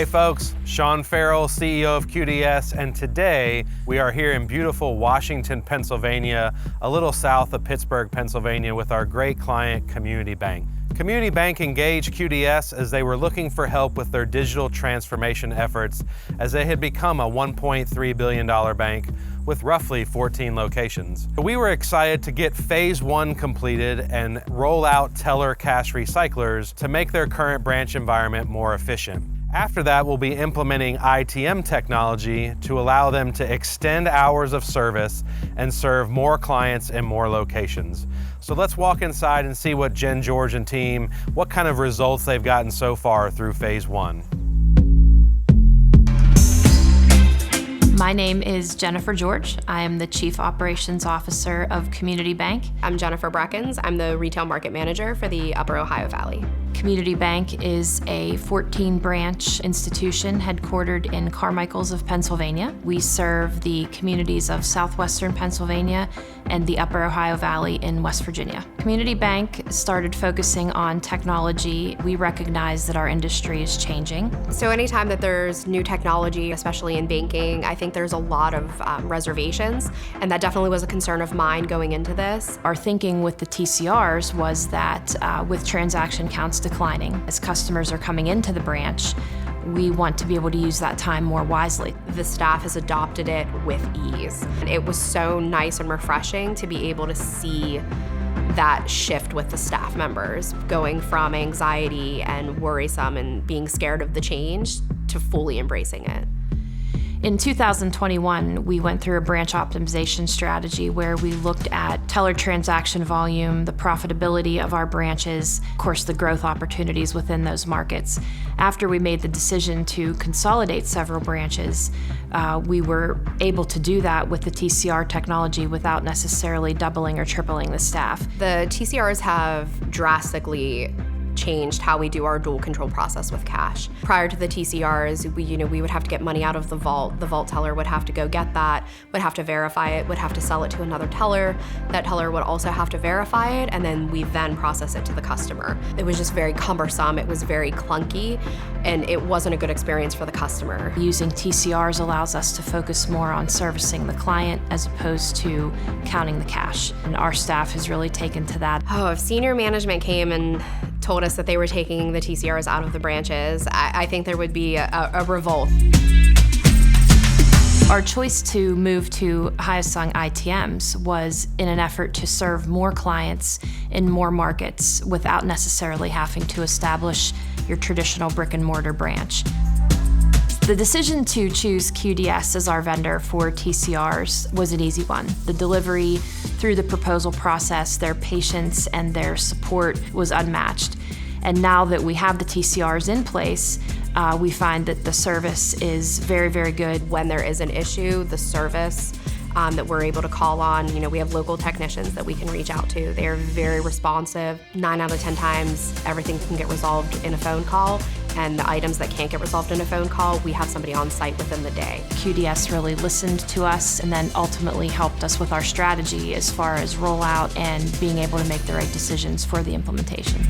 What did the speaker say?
Hey folks, Sean Farrell, CEO of QDS, and today we are here in beautiful Washington, Pennsylvania, a little south of Pittsburgh, Pennsylvania, with our great client, Community Bank. Community Bank engaged QDS as they were looking for help with their digital transformation efforts as they had become a $1.3 billion bank with roughly 14 locations. We were excited to get phase one completed and roll out teller cash recyclers to make their current branch environment more efficient. After that, we'll be implementing ITM technology to allow them to extend hours of service and serve more clients in more locations. So let's walk inside and see what Jen, George, and team, what kind of results they've gotten so far through phase one. My name is Jennifer George. I am the Chief Operations Officer of Community Bank. I'm Jennifer Breckens. I'm the Retail Market Manager for the Upper Ohio Valley. Community Bank is a 14-branch institution headquartered in Carmichaels of Pennsylvania. We serve the communities of southwestern Pennsylvania and the Upper Ohio Valley in West Virginia. Community Bank started focusing on technology. We recognize that our industry is changing. So anytime that there's new technology, especially in banking, I think there's a lot of reservations, and that definitely was a concern of mine going into this. Our thinking with the TCRs was that with transaction counts declining, as customers are coming into the branch, we want to be able to use that time more wisely. The staff has adopted it with ease. It was so nice and refreshing to be able to see that shift with the staff members, going from anxiety and worrisome and being scared of the change to fully embracing it. In 2021, we went through a branch optimization strategy where we looked at teller transaction volume, the profitability of our branches, of course the growth opportunities within those markets. After we made the decision to consolidate several branches, we were able to do that with the TCR technology without necessarily doubling or tripling the staff. The TCRs have drastically changed how we do our dual control process with cash. Prior to the TCRs, we would have to get money out of the vault. The vault teller would have to go get that, would have to verify it, would have to sell it to another teller. That teller would also have to verify it, and then we then process it to the customer. It was just very cumbersome, it was very clunky, and it wasn't a good experience for the customer. Using TCRs allows us to focus more on servicing the client as opposed to counting the cash. And our staff has really taken to that. Oh, if senior management came and told us that they were taking the TCRs out of the branches, I think there would be a revolt. Our choice to move to Hyosung ITMs was in an effort to serve more clients in more markets without necessarily having to establish your traditional brick-and-mortar branch. The decision to choose QDS as our vendor for TCRs was an easy one. The delivery through the proposal process, their patience and their support was unmatched. And now that we have the TCRs in place, we find that the service is very, very good. When there is an issue, the service that we're able to call on, we have local technicians that we can reach out to. They're very responsive. 9 out of 10 times, everything can get resolved in a phone call. And the items that can't get resolved in a phone call, we have somebody on site within the day. QDS really listened to us and then ultimately helped us with our strategy as far as rollout and being able to make the right decisions for the implementation.